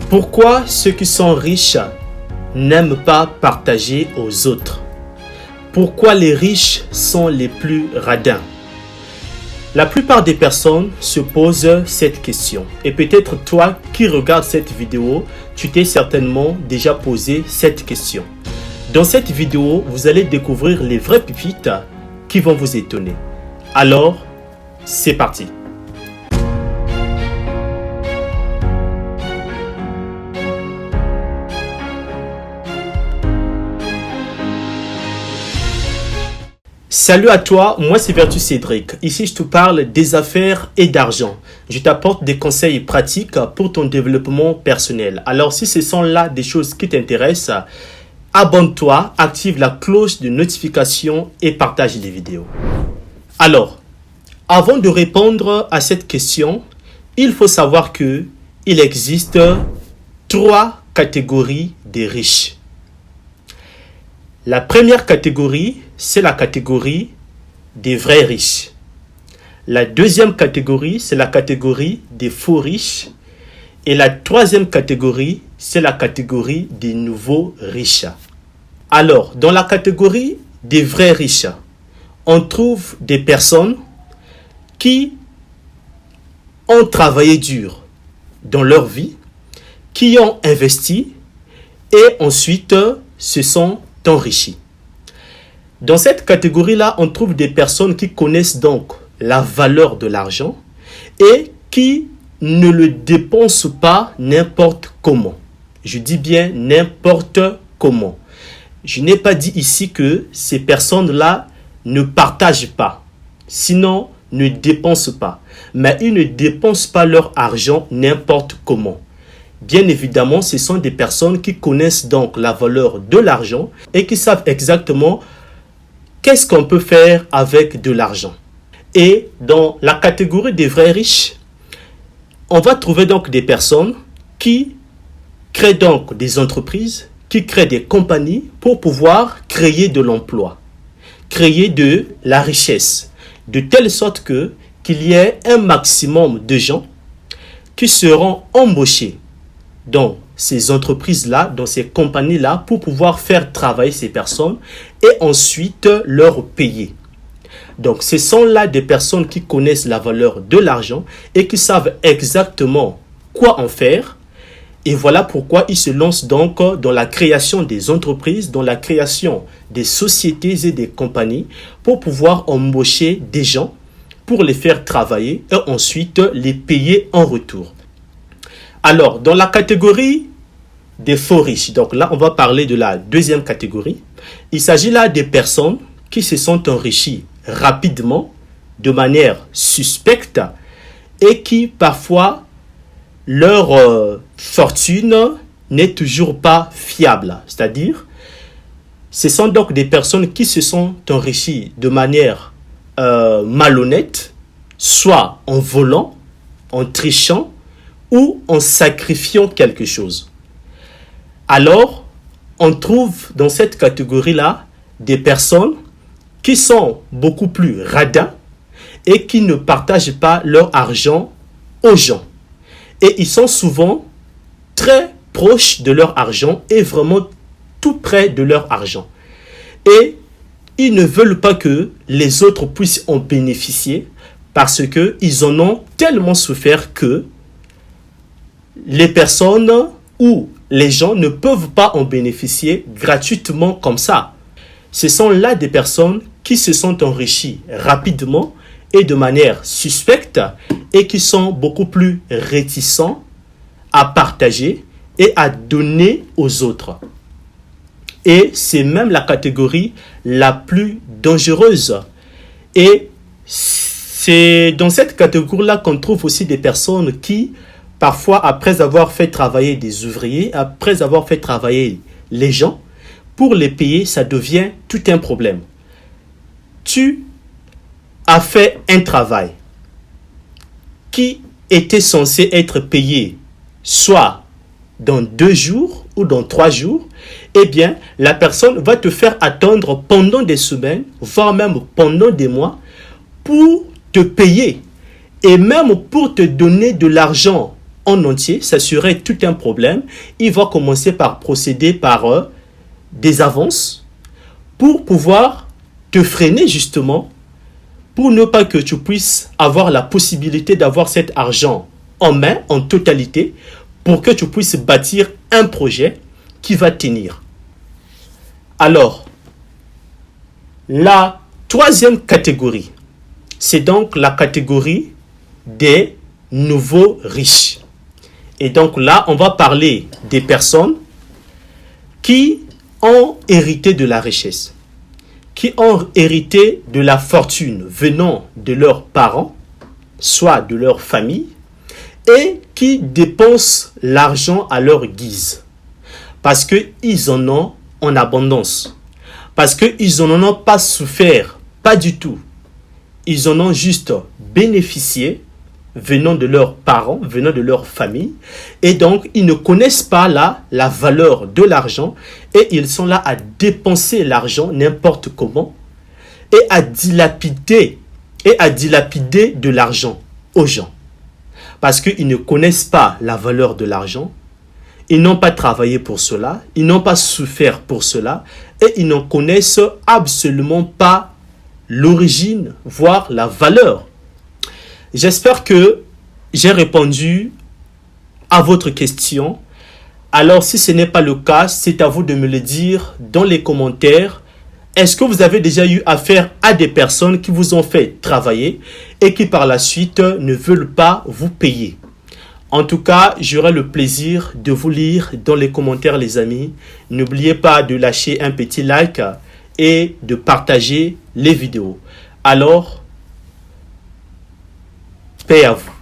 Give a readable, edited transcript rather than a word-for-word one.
Pourquoi ceux qui sont riches n'aiment pas partager aux autres? Pourquoi les riches sont les plus radins? La plupart des personnes se posent cette question. Et peut-être toi qui regardes cette vidéo, tu t'es certainement déjà posé cette question. Dans cette vidéo, vous allez découvrir les vraies pépites qui vont vous étonner. Alors, c'est parti! Salut à toi, moi c'est Vertu Cédric. Ici je te parle des affaires et d'argent. Je t'apporte des conseils pratiques pour ton développement personnel. Alors si ce sont là des choses qui t'intéressent, abonne-toi, active la cloche de notification et partage les vidéos. Alors, avant de répondre à cette question, il faut savoir que il existe 3 catégories de riches. La première catégorie, c'est la catégorie des vrais riches. La deuxième catégorie, c'est la catégorie des faux riches. Et la troisième catégorie, c'est la catégorie des nouveaux riches. Alors, dans la catégorie des vrais riches, on trouve des personnes qui ont travaillé dur dans leur vie, qui ont investi et ensuite se sont enrichis. Dans cette catégorie-là, on trouve des personnes qui connaissent donc la valeur de l'argent et qui ne le dépensent pas n'importe comment. Je dis bien n'importe comment. Je n'ai pas dit ici que ces personnes-là ne partagent pas, sinon ne dépensent pas. Mais ils ne dépensent pas leur argent n'importe comment. Bien évidemment, ce sont des personnes qui connaissent donc la valeur de l'argent et qui savent exactement qu'est-ce qu'on peut faire avec de l'argent. Et dans la catégorie des vrais riches, on va trouver donc des personnes qui créent donc des entreprises, qui créent des compagnies pour pouvoir créer de l'emploi, créer de la richesse, de telle sorte qu'il y ait un maximum de gens qui seront embauchés dans ces entreprises-là, dans ces compagnies-là, pour pouvoir faire travailler ces personnes et ensuite leur payer. Donc, ce sont là des personnes qui connaissent la valeur de l'argent et qui savent exactement quoi en faire. Et voilà pourquoi ils se lancent donc dans la création des entreprises, dans la création des sociétés et des compagnies pour pouvoir embaucher des gens, pour les faire travailler et ensuite les payer en retour. Alors, dans la catégorie des faux riches, donc là, on va parler de la deuxième catégorie. Il s'agit là des personnes qui se sont enrichies rapidement, de manière suspecte, et qui parfois, leur fortune n'est toujours pas fiable. C'est-à-dire, ce sont donc des personnes qui se sont enrichies de manière malhonnête, soit en volant, en trichant, ou en sacrifiant quelque chose. Alors, on trouve dans cette catégorie-là des personnes qui sont beaucoup plus radins et qui ne partagent pas leur argent aux gens. Et ils sont souvent très proches de leur argent et vraiment tout près de leur argent. Et ils ne veulent pas que les autres puissent en bénéficier parce qu'ils en ont tellement souffert que les personnes ou les gens ne peuvent pas en bénéficier gratuitement comme ça. Ce sont là des personnes qui se sont enrichies rapidement et de manière suspecte et qui sont beaucoup plus réticents à partager et à donner aux autres. Et c'est même la catégorie la plus dangereuse. Et c'est dans cette catégorie-là qu'on trouve aussi des personnes qui parfois, après avoir fait travailler des ouvriers, après avoir fait travailler les gens, pour les payer, ça devient tout un problème. Tu as fait un travail qui était censé être payé soit dans 2 jours ou dans 3 jours, eh bien, la personne va te faire attendre pendant des semaines, voire même pendant des mois, pour te payer et même pour te donner de l'argent en entier, ça serait tout un problème. Il va commencer par procéder par des avances pour pouvoir te freiner justement, pour ne pas que tu puisses avoir la possibilité d'avoir cet argent en main, en totalité, pour que tu puisses bâtir un projet qui va tenir. Alors, la troisième catégorie, c'est donc la catégorie des nouveaux riches. Et donc là, on va parler des personnes qui ont hérité de la richesse, qui ont hérité de la fortune venant de leurs parents, soit de leur famille, et qui dépensent l'argent à leur guise, parce qu'ils en ont en abondance, parce qu'ils n'en ont pas souffert, pas du tout. Ils en ont juste bénéficié venant de leurs parents, venant de leur famille, et donc ils ne connaissent pas là la valeur de l'argent, et ils sont là à dépenser l'argent n'importe comment, et à dilapider de l'argent aux gens. Parce qu'ils ne connaissent pas la valeur de l'argent, ils n'ont pas travaillé pour cela, ils n'ont pas souffert pour cela, et ils ne connaissent absolument pas l'origine, voire la valeur. J'espère que j'ai répondu à votre question. Alors, si ce n'est pas le cas, c'est à vous de me le dire dans les commentaires. Est-ce que vous avez déjà eu affaire à des personnes qui vous ont fait travailler et qui par la suite ne veulent pas vous payer? En tout cas, j'aurai le plaisir de vous lire dans les commentaires, les amis. N'oubliez pas de lâcher un petit like et de partager les vidéos. Alors, paix à vous.